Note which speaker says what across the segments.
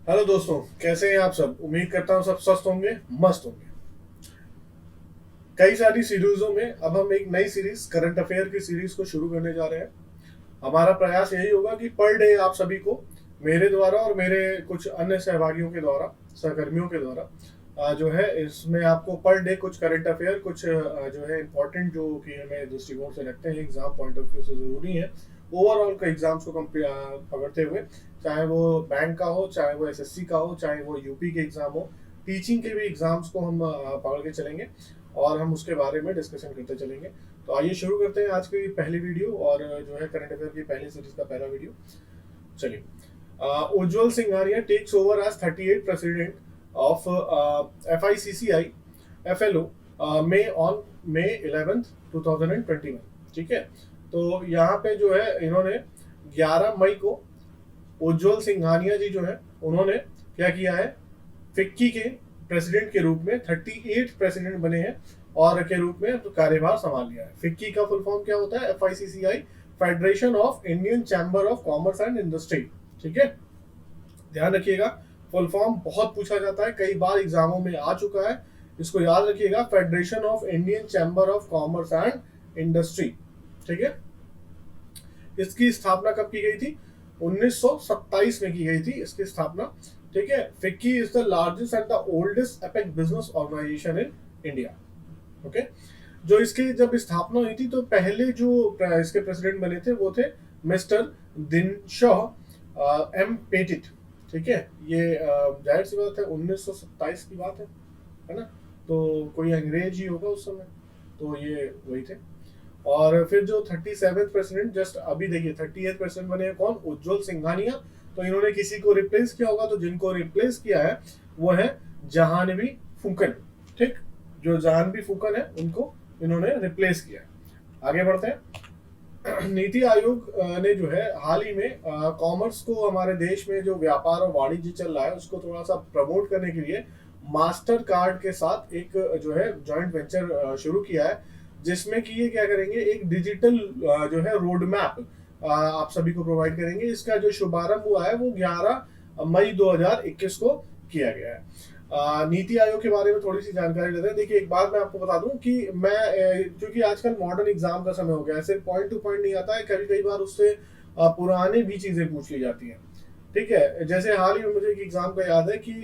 Speaker 1: Hello दोस्तों, कैसे हैं आप सब। उम्मीद करता हूँ सब स्वस्थ होंगे, मस्त होंगे। कई सारी सीरीजों में अब हम एक नई सीरीज करंट अफेयर की सीरीज को शुरू करने जा रहे हैं। हमारा प्रयास यही होगा कि पर डे आप सभी को मेरे द्वारा और मेरे कुछ अन्य सहभागियों के द्वारा, सहकर्मियों के द्वारा जो है इसमें आपको पर डे कुछ करंट अफेयर, कुछ जो है इम्पोर्टेंट, जो कि हमें दृष्टिकोण से रखते हैं, एग्जाम पॉइंट ऑफ व्यू से ज़रूरी है ओवरऑल का एग्जाम्स को पकड़ते हुए, चाहे वो बैंक का हो, चाहे वो एसएससी का हो, चाहे वो यूपी के एग्जाम हो, टीचिंग के भी एग्जाम्स को हम पकड़ के चलेंगे और हम उसके बारे में डिस्कशन करते चलेंगे। तो आइए शुरू करते हैं आज की पहली वीडियो और जो है करंट अफेयर की पहली सीरीज का पहला वीडियो। चलिए, Ujjwal Singhania takes over as 38 president of FICCI FLO May on May 11 2021। ठीक है, तो यहाँ पे जो है इन्होंने 11 मई को उज्जवल सिंघानिया जी जो है उन्होंने क्या किया है, फिक्की के प्रेसिडेंट के रूप में 38 प्रेसिडेंट बने हैं और के रूप में तो कार्यभार संभाल लिया है। फिक्की का फुल फॉर्म क्या होता है? FICCI, federation of Indian chamber of commerce and industry. ठीक है, ध्यान रखिएगा, फुल फॉर्म बहुत पूछा जाता है, कई बार एग्जामों में आ चुका है, इसको याद रखिएगा, federation of Indian chamber of commerce and industry. ठीक है, इसकी स्थापना कब की गई थी? 1927 में की गई थी इसकी स्थापना। ठीक है, FICCI is the largest and the oldest apex business organization in India. Okay, जो इसकी जब स्थापना हुई थी तो पहले जो इसके प्रेसिडेंट बने थे वो थे मिस्टर दिनशॉ एम पेटिट। ठीक है, ये जाहिर सी बात है 1927 की बात है ना, तो कोई अंग्रेज ही होगा उस समय, तो ये वही थे। और फिर जो 37 प्रेसिडेंट, जस्ट अभी देखिए 38 प्रेसिडेंट बने हैं कौन? उज्जवल सिंघानिया। तो इन्होंने किसी को रिप्लेस किया होगा, तो जिनको रिप्लेस किया है वो है जहानवी फूकन। ठीक, जो जहानवी फूकन है उनको इन्होंने रिप्लेस किया है। आगे बढ़ते हैं। नीति आयोग ने जो है हाल ही में कॉमर्स को, हमारे देश में जो व्यापार और वाणिज्य चल रहा है उसको थोड़ा सा प्रमोट करने के लिए मास्टर कार्ड के साथ एक जो है जॉइंट वेंचर शुरू किया है, जिसमें कि ये क्या करेंगे, एक डिजिटल जो है रोड मैप आप सभी को प्रोवाइड करेंगे। इसका जो शुभारंभ हुआ है वो 11 मई 2021 को किया गया है। नीति आयोग के बारे में थोड़ी सी जानकारी लेते हैं। देखिए, एक बात मैं आपको बता दूं कि मैं क्योंकि आजकल मॉडर्न एग्जाम का समय हो गया है, सिर्फ पॉइंट टू पॉइंट नहीं आता है, कभी कई बार उससे पुराने भी चीजें पूछ ली जाती हैं। ठीक है, जैसे हाल ही में मुझे एक एग्जाम का याद है कि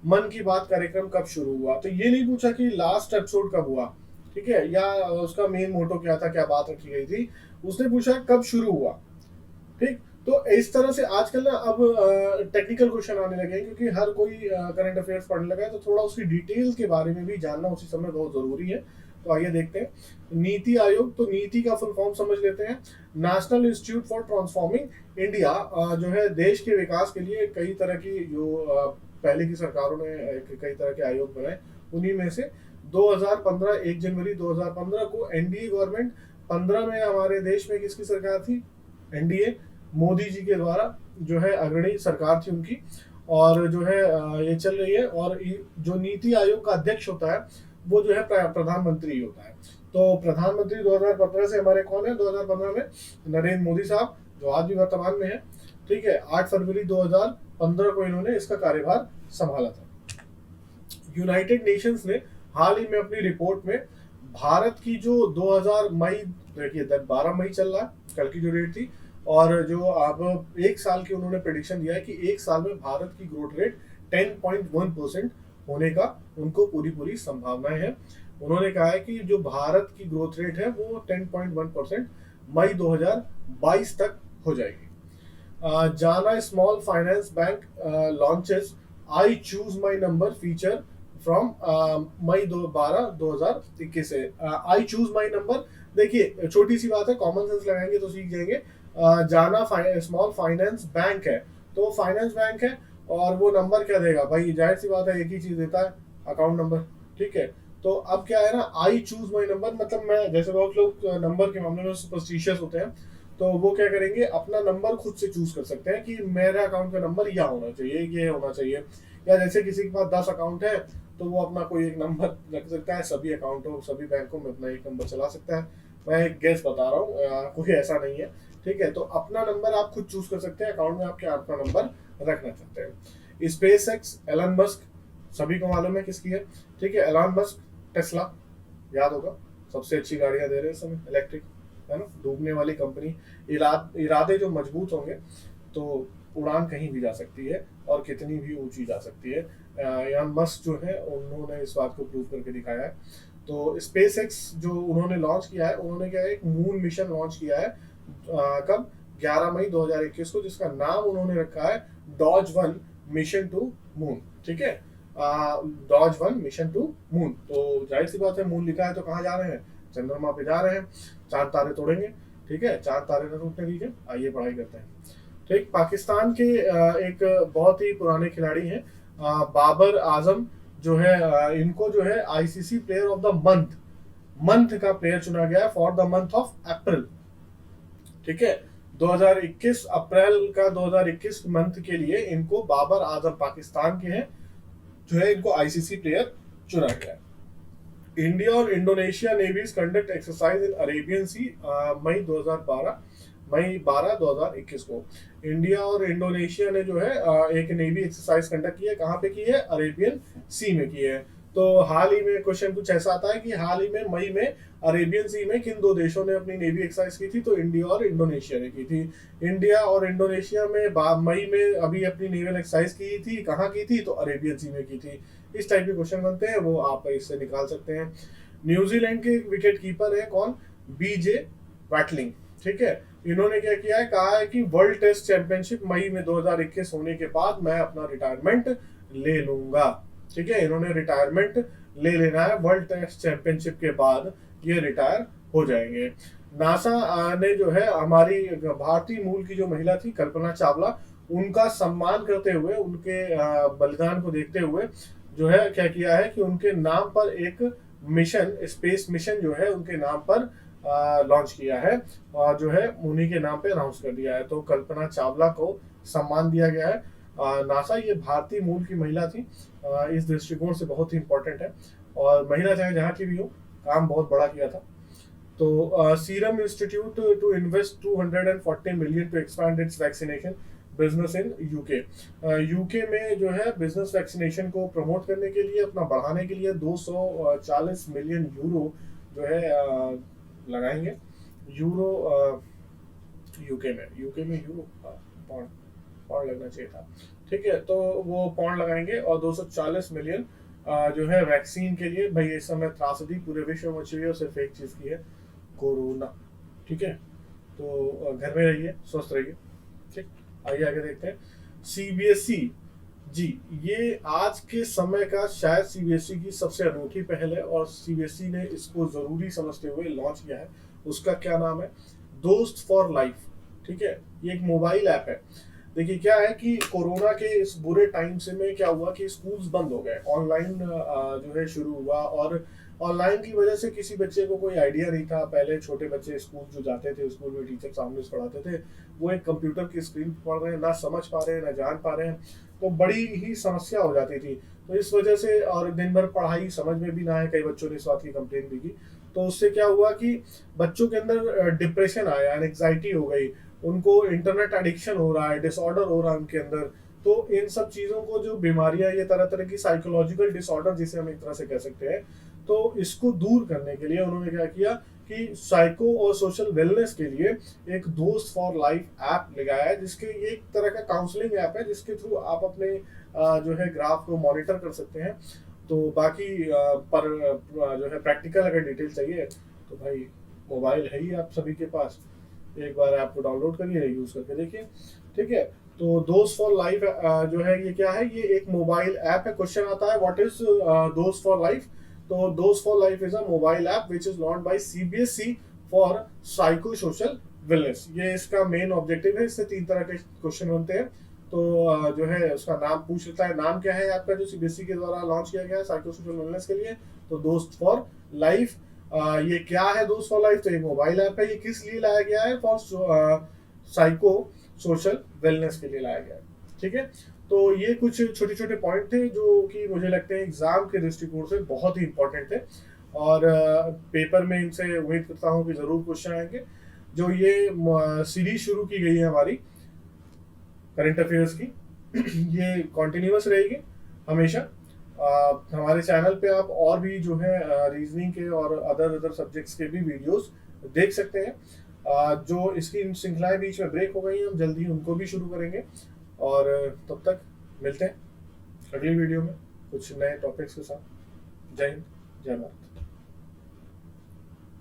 Speaker 1: मन की बात कार्यक्रम कब शुरू हुआ, तो ये नहीं पूछा कि लास्ट एपिसोड कब हुआ, ठीक है, या उसका मेन मोटो क्या था, क्या बात रखी गई थी, उसने पूछा कब शुरू हुआ। ठीक, तो इस तरह से आजकल ना अब टेक्निकल क्वेश्चन आने लगे हैं, क्योंकि हर कोई करंट अफेयर्स पढ़ने लगा है, तो थोड़ा उसकी डिटेल्स के बारे में भी जानना उसी समय बहुत जरूरी है। तो आइए देखते हैं नीति आयोग। तो नीति का फुल फॉर्म समझ लेते हैं। National institute for transforming India जो है देश के विकास के लिए कई तरह की जो पहले की सरकारों ने कई तरह के आयोग बनाए, उन्हीं में से 2015, 1 जनवरी 2015 को एनडीए गवर्नमेंट, 15 में हमारे देश में किसकी सरकार थी? एनडीए, मोदी जी के द्वारा जो है अग्रणी सरकार थी उनकी, और जो है ये चल रही है। और जो नीति आयोग का अध्यक्ष होता है वो जो है प्रधानमंत्री होता है। तो प्रधानमंत्री 2015 से हमारे कौन है? 2015 में नरेंद्र मोदी साहब, जो आज भी वर्तमान में है। ठीक है, 8 फरवरी 2015 को इन्होंने इसका कार्यभार संभाला था। यूनाइटेड नेशंस ने हाल ही में अपनी रिपोर्ट में भारत की जो 2000 मई, देखिए 12 मई चल रहा है कल की जो डेट थी, और जो अब एक साल की उन्होंने प्रेडिक्शन दिया है कि एक साल में भारत की ग्रोथ रेट 10.1% होने का उनको पूरी पूरी संभावनाएं है। उन्होंने कहा है कि जो भारत की ग्रोथ रेट है वो 10.1% मई 2022 तक हो जाएगी। Jana small finance bank launches I choose my number feature from मई 2021 से। आई चूज माई नंबर, देखिए छोटी सी बात है, कॉमन सेंस लगाएंगे तो सीख जाएंगे। जाना स्मॉल फाइनेंस बैंक है, तो फाइनेंस बैंक है, और वो नंबर क्या देगा भाई? जाहिर सी बात है एक ही चीज देता है, अकाउंट नंबर। ठीक है, तो अब क्या है ना, आई चूज माई नंबर मतलब, मैं जैसे बहुत लोग नंबर के मामले में सुपरस्टिशियस होते हैं, तो वो क्या करेंगे, अपना नंबर खुद से चूज कर सकते हैं कि मेरा अकाउंट का नंबर यह होना चाहिए, ये होना चाहिए। या जैसे किसी के पास 10 अकाउंट है तो वो अपना कोई एक नंबर रख सकता है, सभी अकाउंटों, सभी बैंकों में अपना एक नंबर चला सकता है। मैं एक गेस बता रहा हूँ, कोई ऐसा नहीं है। ठीक है, तो अपना नंबर आप खुद चूज कर सकते हैं, अकाउंट में आप क्या आपका नंबर रखना चाहते हैं। स्पेस एक्स एलन मस्क, सभी को मालूम है किसकी है, ठीक है, एलन मस्क, टेस्ला, याद होगा, सबसे अच्छी गाड़ियां दे रहे हैं इस समय इलेक्ट्रिक, है ना, डूबने वाली कंपनी। इरादे जो मजबूत होंगे तो उड़ान कहीं भी जा सकती है और कितनी भी ऊंची जा सकती है। एलन मस्क जो है उन्होंने इस बात को प्रूव करके दिखाया है। तो स्पेस एक्स जो उन्होंने लॉन्च किया है, उन्होंने क्या है, एक मून मिशन लॉन्च किया है, कब, 11 मई 2021 को, जिसका नाम उन्होंने रखा है डॉज 1 मिशन टू मून, ठीक है, डॉज 1 मिशन टू मून। तो जाहिर सी बात है, मून लिखा है तो कहाँ जा रहे हैं, चंद्रमा पे जा रहे हैं, चांद तारे तोड़ेंगे, ठीक है, चांद तारे न टूटने दीजिए, आइए पढ़ाई करते हैं। ठीक, पाकिस्तान के एक बहुत ही पुराने खिलाड़ी हैं, बाबर आजम जो है, इनको जो है ICC player of the month का प्लेयर चुना गया है for the month of April, ठीक है, 2021 अप्रैल का 2021 मंथ के लिए इनको बाबर आजम पाकिस्तान के हैं जो है, इनको आईसीसी प्लेयर चुना गया है। इंडिया और Indonesia navies conduct exercise in Arabian sea, मई 12 2021 को इंडिया और इंडोनेशिया ने जो है एक नेवी एक्सरसाइज कंडक्ट की है, कहाँ पे की है, अरेबियन सी में की है। तो हाल ही में क्वेश्चन कुछ ऐसा आता है कि हाल ही में मई में अरेबियन सी में किन दो देशों ने अपनी नेवी एक्सरसाइज की थी, तो इंडिया और इंडोनेशिया ने की थी। इंडिया और इंडोनेशिया में मई में अभी अपनी नेवल एक्सरसाइज की थी, कहाँ की थी, तो अरेबियन सी में की थी। इस टाइप के क्वेश्चन बनते हैं, वो आप इससे निकाल सकते हैं। न्यूजीलैंड के विकेट कीपर है कौन, बीजे वैटलिंग, ठीक है, इन्होंने क्या किया है, कहा है कि वर्ल्ड टेस्ट चैंपियनशिप मई में 2021 होने के बाद मैं अपना रिटायरमेंट ले लूंगा, ठीक है, इन्होंने रिटायरमेंट ले लेना है, वर्ल्ड टेस्ट चैंपियनशिप के बाद ये रिटायर हो जाएंगे। नासा ने जो है हमारी भारतीय मूल की जो महिला थी कल्पना चावला, उनका सम्मान करते हुए, उनके बलिदान को देखते हुए जो है क्या किया है कि उनके नाम पर एक मिशन, स्पेस मिशन जो है उनके नाम पर लॉन्च किया है, और जो है उन्हीं के नाम पे अनाउंस कर दिया है। तो कल्पना चावला को सम्मान दिया गया है। नासा ये भारतीय मूल की महिला थी, इस दृष्टिकोण से बहुत ही इंपॉर्टेंट है, और महिला चाहे जहाँ की भी हो, काम बहुत बड़ा किया था। तो serum institute to invest 240 million to expand its vaccination business in UK. UK में जो है बिजनेस वैक्सीनेशन को प्रमोट करने के लिए, अपना बढ़ाने के लिए 240 मिलियन यूरो जो है लगाएंगे, यूरो यूके में यूरो, पौंड पौंड लगना चाहिए था, ठीक है, तो वो पौंड लगाएंगे, और 240 मिलियन जो है वैक्सीन के लिए। भाई इस समय त्रासदी पूरे विश्व में मची हुई है, सिर्फ एक चीज की है, कोरोना, ठीक है, तो घर में रहिए, स्वस्थ रहिए, ठीक। आइए आगे देखते हैं। सीबीएसई जी, ये आज के समय का शायद सीबीएसई की सबसे अनूठी पहल है, और सीबीएसई ने इसको जरूरी समझते हुए लॉन्च किया है। उसका क्या नाम है, दोस्त फॉर लाइफ, ठीक है, ये एक मोबाइल ऐप है। देखिए क्या है कि कोरोना के इस बुरे टाइम से में क्या हुआ कि स्कूल्स बंद हो गए, ऑनलाइन जो है शुरू हुआ, और ऑनलाइन की वजह से किसी बच्चे को कोई आइडिया नहीं था। पहले छोटे बच्चे स्कूल जो जाते थे, स्कूल में टीचर सामने से पढ़ाते थे, वो एक कंप्यूटर की स्क्रीन पढ़ रहे हैं, ना समझ पा रहे हैं, ना जान पा रहे हैं, तो बड़ी ही समस्या हो जाती थी। तो इस वजह से, और दिन भर पढ़ाई समझ में भी ना आए, कई बच्चों ने इस बात की कंप्लेन भी की, तो उससे क्या हुआ कि बच्चों के अंदर डिप्रेशन आया, एंग्जाइटी हो गई, उनको इंटरनेट एडिक्शन हो रहा है, डिसऑर्डर हो रहा है उनके अंदर। तो इन सब चीज़ों को, जो बीमारियां, ये तरह तरह की साइकोलॉजिकल डिसऑर्डर जिसे हम एक तरह से कह सकते हैं, तो इसको दूर करने के लिए उन्होंने क्या किया कि साइको और सोशल वेलनेस के लिए एक दोस्त फॉर लाइफ ऐप लगाया है, जिसके ये एक तरह का काउंसलिंग ऐप है, जिसके थ्रू आप अपने जो है ग्राफ को मॉनिटर कर सकते हैं। तो बाकी पर जो है प्रैक्टिकल अगर डिटेल चाहिए तो भाई मोबाइल है ही आप सभी के पास, एक बार ऐप को डाउनलोड करिए, यूज करके देखिए, ठीक है। तो दोस्त फॉर लाइफ जो है ये क्या है, ये एक मोबाइल ऐप है। क्वेश्चन आता है व्हाट इज दोस्त फॉर लाइफ, तो दोस्त for life is a mobile app which is launched by CBSE for psycho social wellness. ये इसका मेन ऑब्जेक्टिव है। इससे 3 तरह के क्वेश्चन बनते हैं, तो जो है उसका नाम पूछ लेता है, नाम क्या है आपका जो सीबीएसई के द्वारा लॉन्च किया गया है साइको सोशल वेलनेस के लिए, तो दोस्त फॉर लाइफ। ये क्या है दोस्त फॉर लाइफ, तो एक मोबाइल ऐप है। ये किस लिए लाया गया है, फॉर साइको सोशल वेलनेस के लिए लाया गया है, ठीक है। तो ये कुछ छोटे छोटे पॉइंट थे जो कि मुझे लगते हैं एग्जाम के दृष्टिकोण से बहुत ही इंपॉर्टेंट थे, और पेपर में इनसे उम्मीद करता हूँ कि जरूर क्वेश्चन आएंगे। जो ये सीरीज शुरू की गई है हमारी करंट अफेयर्स की, ये कॉन्टिन्यूस रहेगी हमेशा। हमारे चैनल पे आप और भी जो है रीजनिंग के और अदर अदर सब्जेक्ट्स के भी वीडियोस देख सकते हैं। जो इसकी श्रृंखलाएं बीच में ब्रेक हो गई हैं, हम जल्दी उनको भी शुरू करेंगे। और तब तक मिलते हैं अगली वीडियो में कुछ नए टॉपिक्स के साथ। जय हिंद, जय भारत।